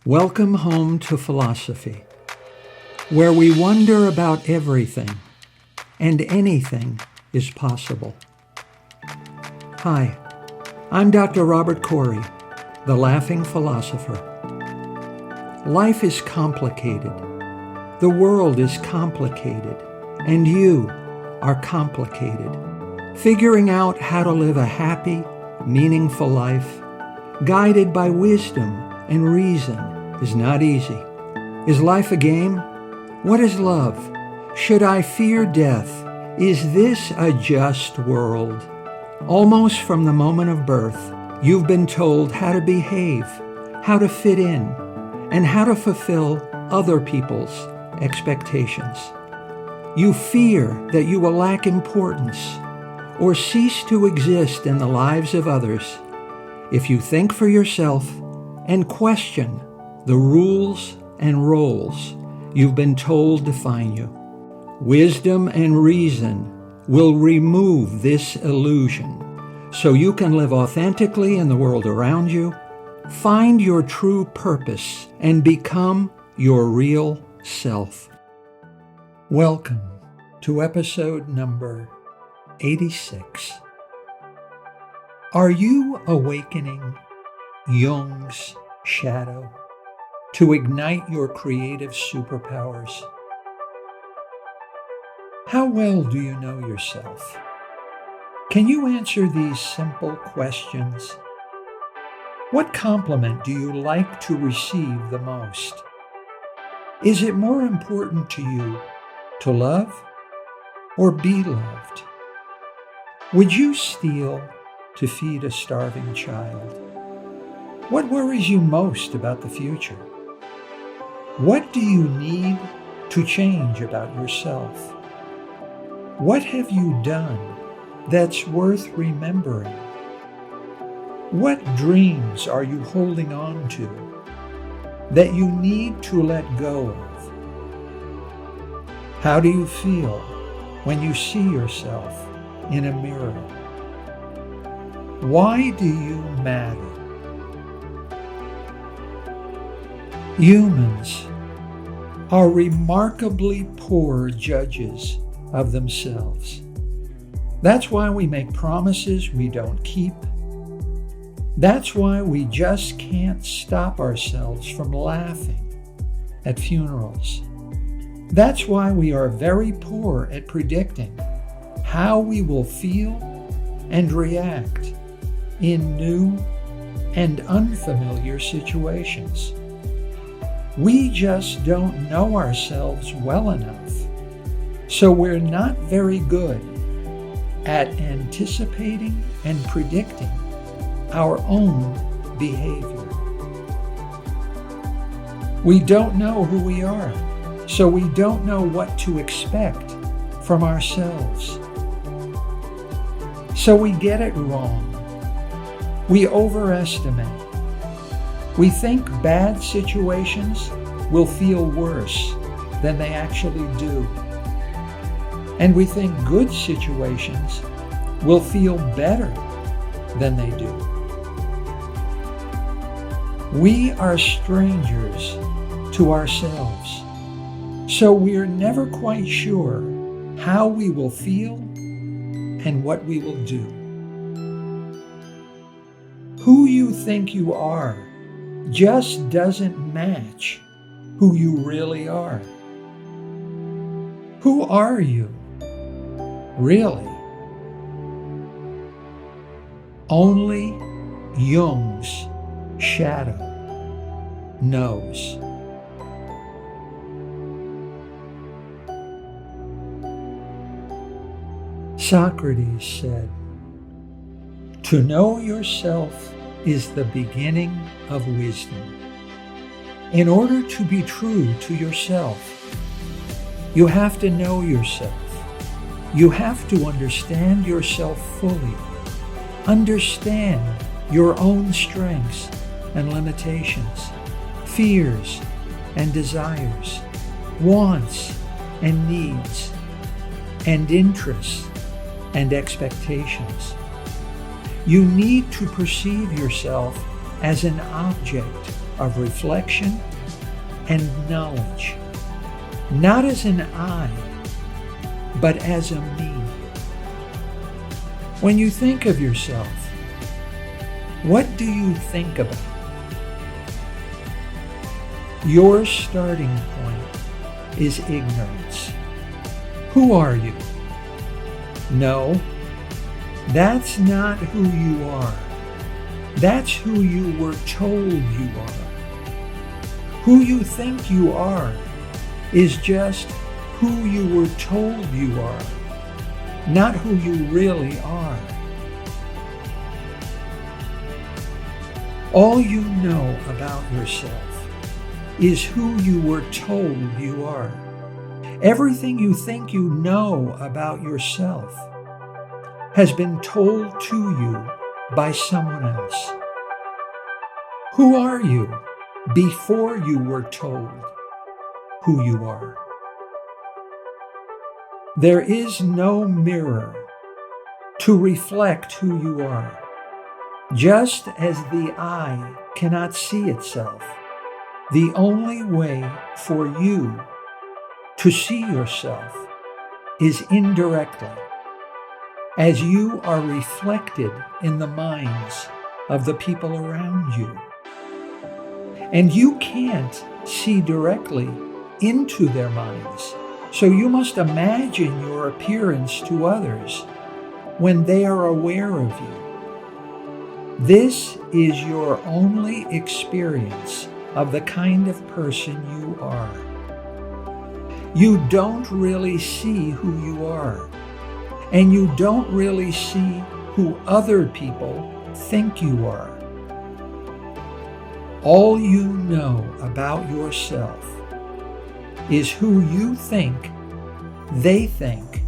Welcome home to philosophy, where we wonder about everything and anything is possible. Hi, I'm Dr. Robert Corey, the Laughing Philosopher. Life is complicated. The world is complicated, and you are complicated. Figuring out how to live a happy, meaningful life, guided by wisdom and reason, is not easy. Is life a game? What is love? Should I fear death? Is this a just world? Almost from the moment of birth, you've been told how to behave, how to fit in, and how to fulfill other people's expectations. You fear that you will lack importance or cease to exist in the lives of others if you think for yourself and question the rules and roles you've been told define you. Wisdom and reason will remove this illusion so you can live authentically in the world around you, find your true purpose, and become your real self. Welcome to episode number 86. Are you awakening Jung's shadow to ignite your creative superpowers? How well do you know yourself? Can you answer these simple questions? What compliment do you like to receive the most? Is it more important to you to love or be loved? Would you steal to feed a starving child? What worries you most about the future? What do you need to change about yourself? What have you done that's worth remembering? What dreams are you holding on to that you need to let go of? How do you feel when you see yourself in a mirror? Why do you matter? Humans are remarkably poor judges of themselves. That's why we make promises we don't keep. That's why we just can't stop ourselves from laughing at funerals. That's why we are very poor at predicting how we will feel and react in new and unfamiliar situations. We just don't know ourselves well enough, so we're not very good at anticipating and predicting our own behavior. We don't know who we are, so we don't know what to expect from ourselves. So we get it wrong. We overestimate. We think bad situations will feel worse than they actually do. And we think good situations will feel better than they do. We are strangers to ourselves, so we're never quite sure how we will feel and what we will do. Who you think you are just doesn't match who you really are. Who are you, really? Only Jung's shadow knows. Socrates said, "To know yourself is the beginning of wisdom." In order to be true to yourself, you have to know yourself. You have to understand yourself fully. Understand your own strengths and limitations, fears and desires, wants and needs, and interests and expectations. You need to perceive yourself as an object of reflection and knowledge, not as an I, but as a me. When you think of yourself, what do you think about? Your starting point is ignorance. Who are you? No, that's not who you are. That's who you were told you are. Who you think you are is just who you were told you are, not who you really are. All you know about yourself is who you were told you are. Everything you think you know about yourself has been told to you by someone else. Who are you before you were told who you are? There is no mirror to reflect who you are. Just as the eye cannot see itself, the only way for you to see yourself is indirectly, as you are reflected in the minds of the people around you. And you can't see directly into their minds, so you must imagine your appearance to others when they are aware of you. This is your only experience of the kind of person you are. You don't really see who you are, and you don't really see who other people think you are. All you know about yourself is who you think they think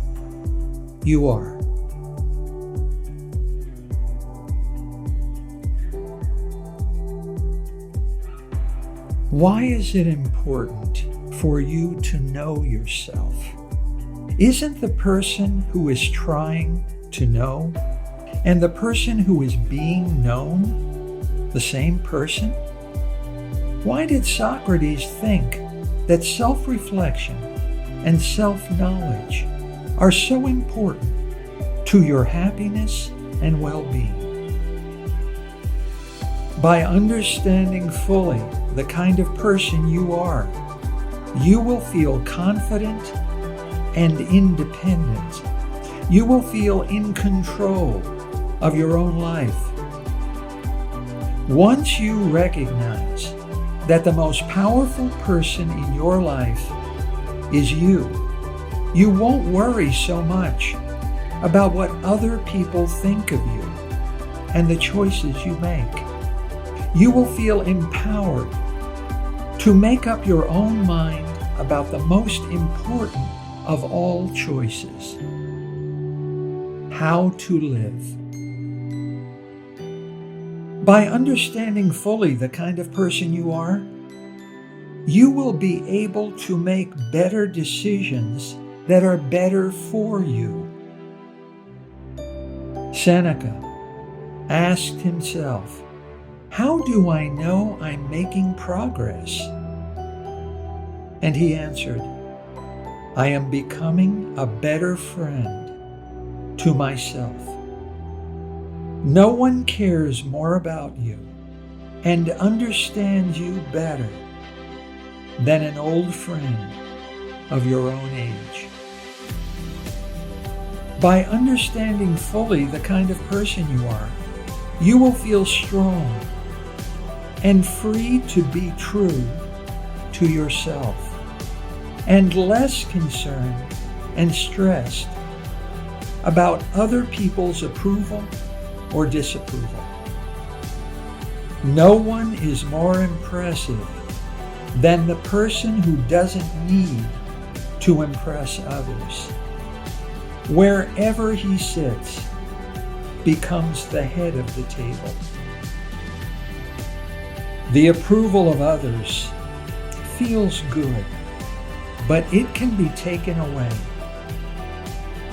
you are. Why is it important for you to know yourself? Isn't the person who is trying to know and the person who is being known the same person? Why did Socrates think that self-reflection and self-knowledge are so important to your happiness and well-being? By understanding fully the kind of person you are, you will feel confident and independent. You will feel in control of your own life. Once you recognize that the most powerful person in your life is you, you won't worry so much about what other people think of you and the choices you make. You will feel empowered to make up your own mind about the most important of all choices: how to live. By understanding fully the kind of person you are, you will be able to make better decisions that are better for you. Seneca asked himself, "How do I know I'm making progress?" And he answered, "I am becoming a better friend to myself." No one cares more about you and understands you better than an old friend of your own age. By understanding fully the kind of person you are, you will feel strong and free to be true to yourself, and less concerned and stressed about other people's approval or disapproval. No one is more impressive than the person who doesn't need to impress others. Wherever he sits, becomes the head of the table. The approval of others feels good, but it can be taken away.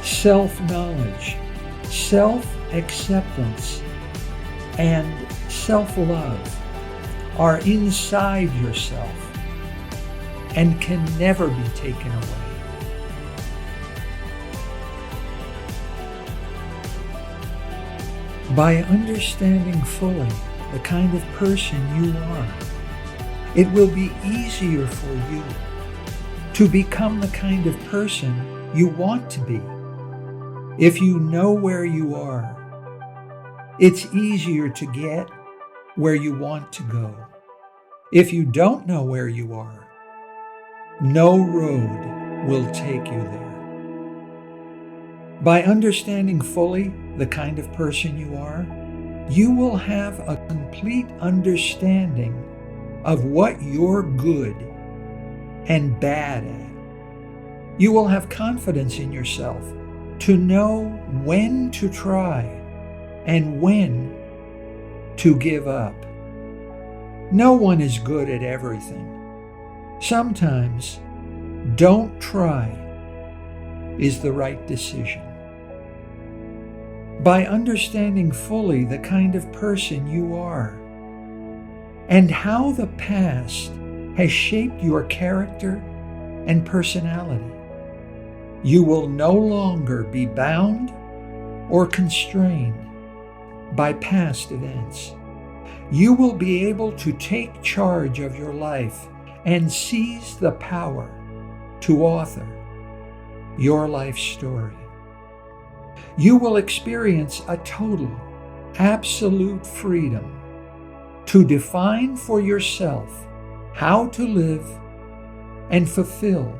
Self-knowledge, self-acceptance, and self-love are inside yourself and can never be taken away. By understanding fully the kind of person you are, it will be easier for you to become the kind of person you want to be. If you know where you are, it's easier to get where you want to go. If you don't know where you are, no road will take you there. By understanding fully the kind of person you are, you will have a complete understanding of what you're good and bad at. You will have confidence in yourself to know when to try and when to give up. No one is good at everything. Sometimes don't try is the right decision. By understanding fully the kind of person you are and how the past has shaped your character and personality, you will no longer be bound or constrained by past events. You will be able to take charge of your life and seize the power to author your life story. You will experience a total, absolute freedom to define for yourself how to live and fulfill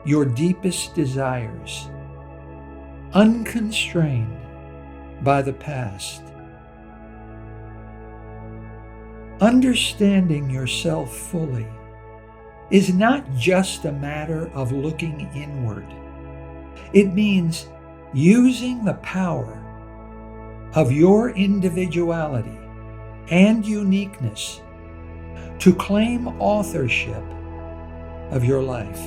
your deepest desires, unconstrained by the past. Understanding yourself fully is not just a matter of looking inward. It means using the power of your individuality and uniqueness to claim authorship of your life.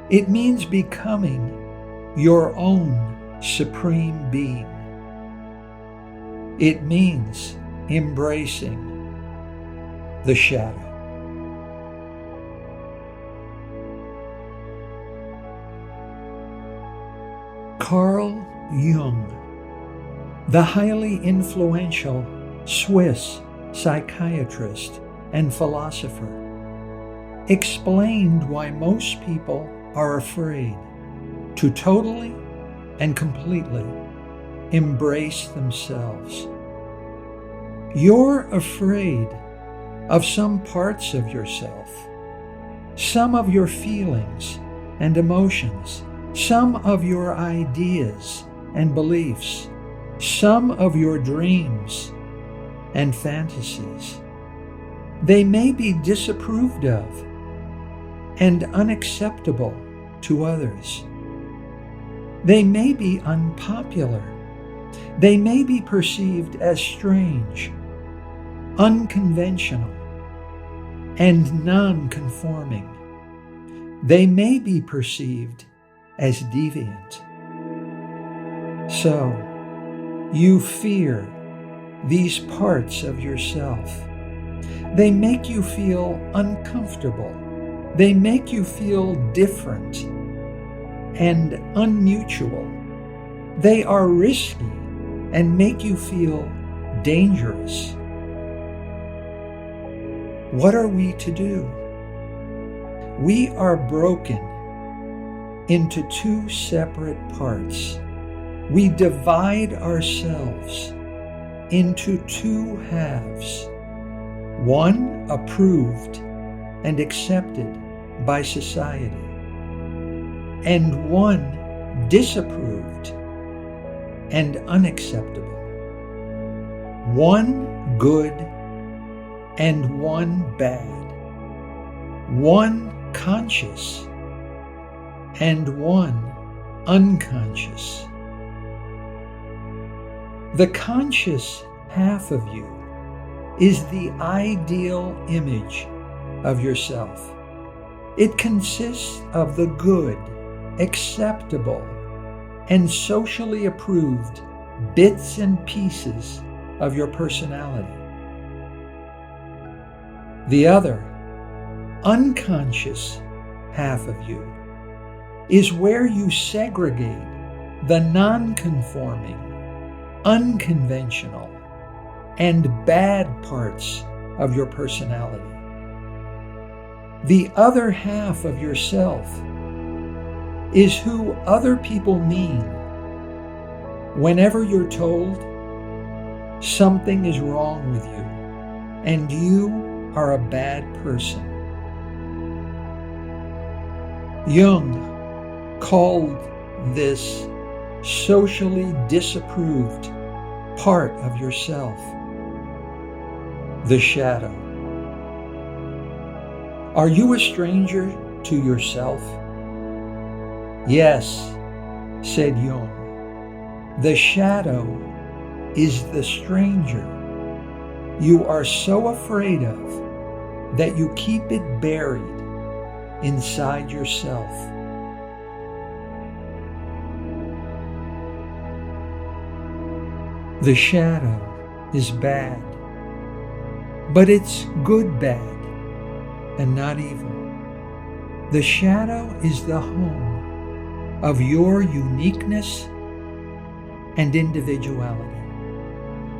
It means becoming your own supreme being. It means embracing the shadow. Carl Jung, the highly influential Swiss psychiatrist and philosopher, explained why most people are afraid to totally and completely embrace themselves. You're afraid of some parts of yourself, some of your feelings and emotions, some of your ideas and beliefs, some of your dreams and fantasies. They may be disapproved of and unacceptable to others. They may be unpopular. They may be perceived as strange, unconventional, and non-conforming. They may be perceived as deviant. So, you fear these parts of yourself. They make you feel uncomfortable. They make you feel different and unmutual. They are risky and make you feel dangerous. What are we to do? We are broken into two separate parts. We divide ourselves into two halves, one approved and accepted by society, and one disapproved and unacceptable, one good and one bad, one conscious and one unconscious. The conscious half of you is the ideal image of yourself. It consists of the good, acceptable, and socially approved bits and pieces of your personality. The other, unconscious half of you is where you segregate the non-conforming, unconventional, and bad parts of your personality. The other half of yourself is who other people mean whenever you're told something is wrong with you and you are a bad person. Jung called this socially disapproved part of yourself the shadow. Are you a stranger to yourself? Yes, said Jung. The shadow is the stranger you are so afraid of that you keep it buried inside yourself. The shadow is bad, but it's good bad and not evil. The shadow is the home of your uniqueness and individuality.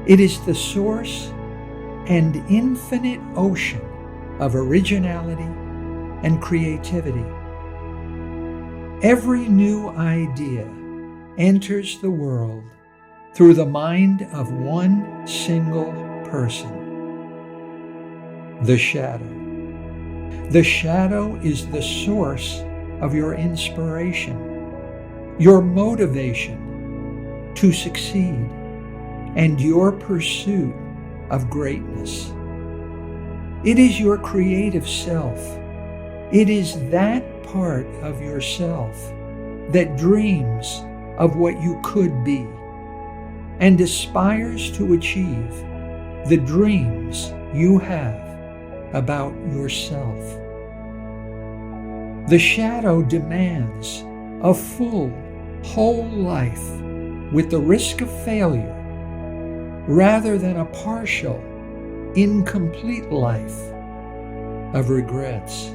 It is the source and infinite ocean of originality and creativity. Every new idea enters the world through the mind of one single person, the shadow. The shadow is the source of your inspiration, your motivation to succeed, and your pursuit of greatness. It is your creative self. It is that part of yourself that dreams of what you could be and aspires to achieve the dreams you have about yourself. The shadow demands a full, whole life with the risk of failure rather than a partial, incomplete life of regrets.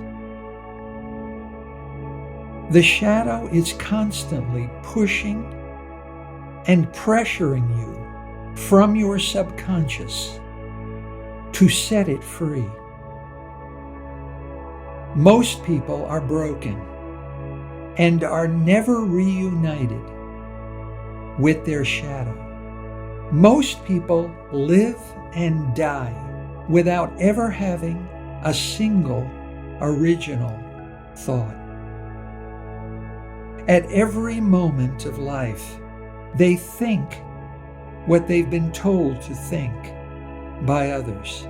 The shadow is constantly pushing and pressuring you from your subconscious to set it free. Most people are broken and are never reunited with their shadow. Most people live and die without ever having a single original thought. At every moment of life, they think what they've been told to think by others.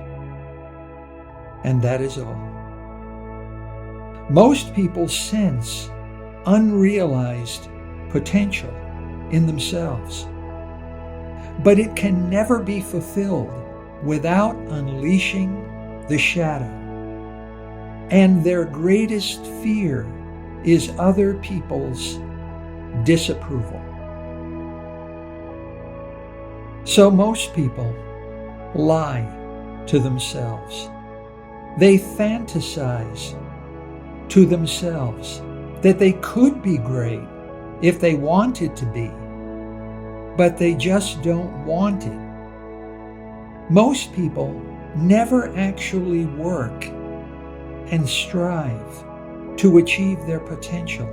And that is all. Most people sense unrealized potential in themselves, but it can never be fulfilled without unleashing the shadow. And their greatest fear is other people's disapproval. So most people lie to themselves. They fantasize to themselves that they could be great if they wanted to be, but they just don't want it. Most people never actually work and strive to achieve their potential.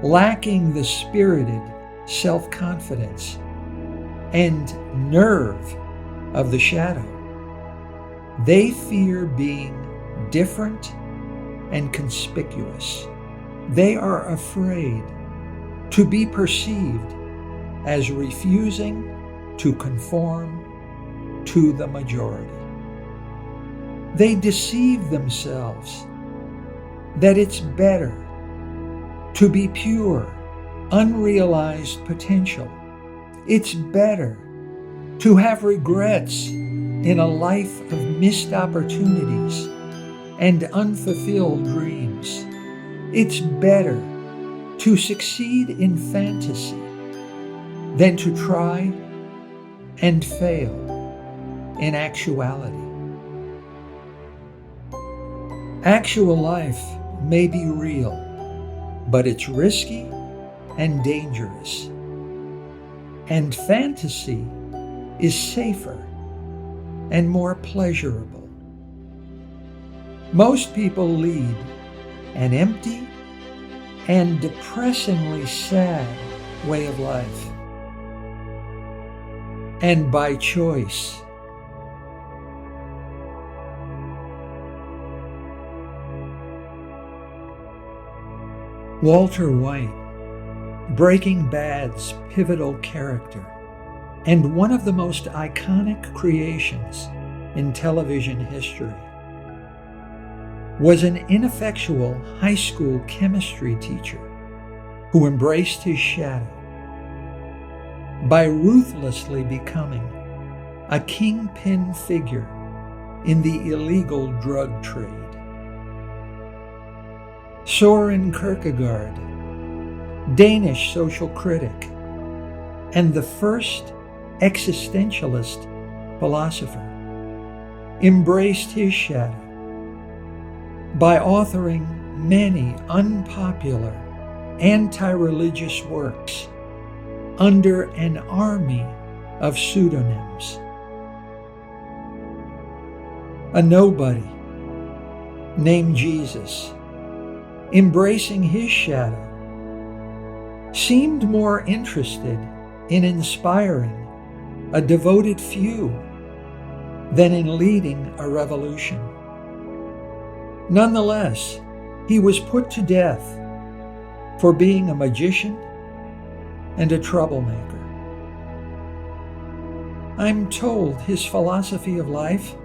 Lacking the spirited self-confidence and nerve of the shadow, they fear being different and conspicuous. They are afraid to be perceived as refusing to conform to the majority. They deceive themselves that it's better to be pure, unrealized potential. It's better to have regrets in a life of missed opportunities and unfulfilled dreams. It's better to succeed in fantasy than to try and fail in actuality. Actual life may be real, but it's risky and dangerous. And fantasy is safer and more pleasurable. Most people lead an empty and depressingly sad way of life. And by choice. Walter White, Breaking Bad's pivotal character, and one of the most iconic creations in television history, was an ineffectual high school chemistry teacher who embraced his shadow by ruthlessly becoming a kingpin figure in the illegal drug trade. Søren Kierkegaard, Danish social critic and the first existentialist philosopher, embraced his shadow by authoring many unpopular anti-religious works under an army of pseudonyms. A nobody named Jesus, embracing his shadow, seemed more interested in inspiring a devoted few than in leading a revolution. Nonetheless, he was put to death for being a magician and a troublemaker. I'm told his philosophy of life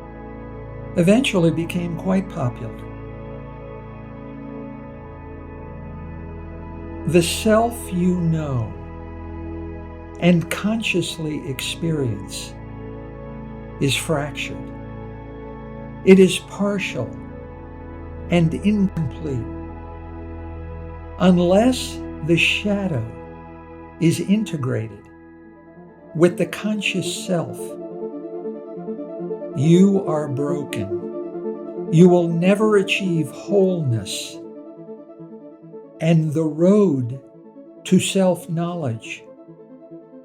eventually became quite popular. The self you know and consciously experience is fractured. It is partial and incomplete unless the shadow is integrated with the conscious self. You are broken. You will never achieve wholeness, and the road to self-knowledge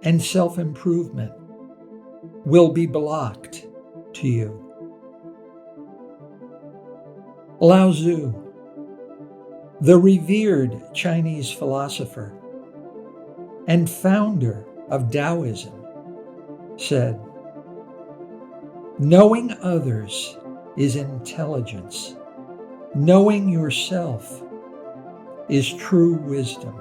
and self-improvement will be blocked to you. Lao Tzu, the revered Chinese philosopher and founder of Taoism, said, "Knowing others is intelligence. Knowing yourself is true wisdom."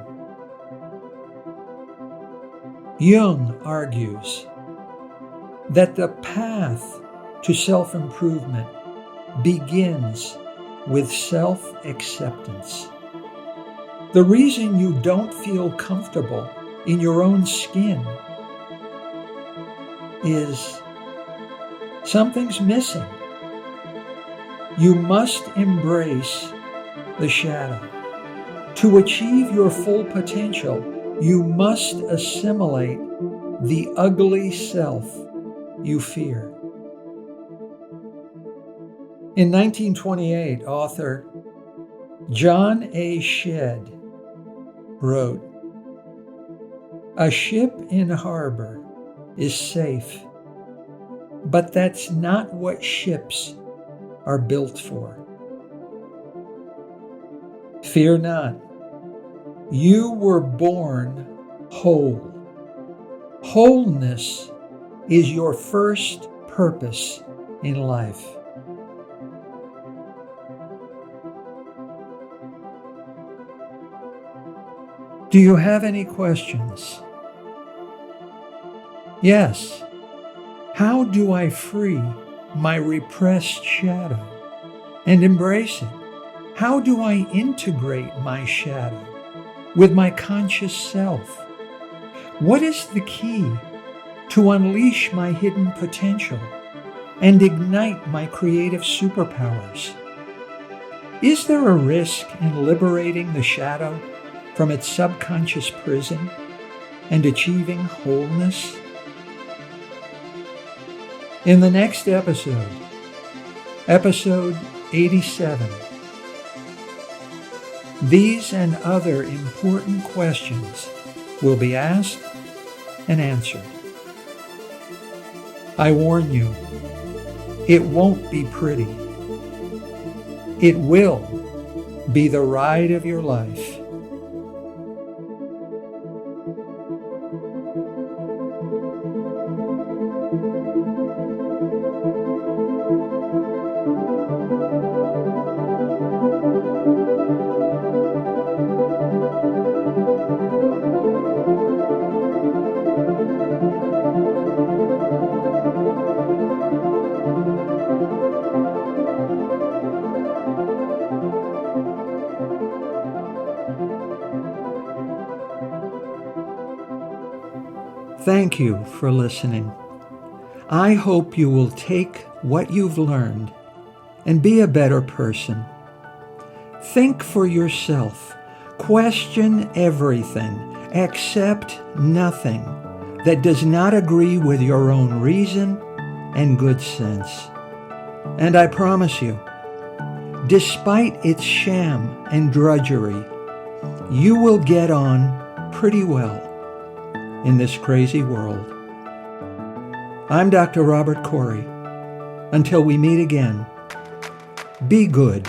Jung argues that the path to self-improvement begins with self-acceptance. The reason you don't feel comfortable in your own skin is something's missing. You must embrace the shadow. To achieve your full potential, you must assimilate the ugly self you fear. In 1928, author John A. Shedd wrote, "A ship in harbor is safe, but that's not what ships are built for. Fear not. You were born whole. Wholeness is your first purpose in life." Do you have any questions? Yes. How do I free my repressed shadow and embrace it? How do I integrate my shadow with my conscious self? What is the key to unleash my hidden potential and ignite my creative superpowers? Is there a risk in liberating the shadow from its subconscious prison and achieving wholeness? In the next episode, episode 87, These and other important questions will be asked and answered. I warn you, it won't be pretty. It will be the ride of your life. Thank you for listening. I hope you will take what you've learned and be a better person. Think for yourself. Question everything. Accept nothing that does not agree with your own reason and good sense. And I promise you, despite its sham and drudgery, you will get on pretty well in this crazy world. I'm Dr. Robert Corey. Until we meet again, be good.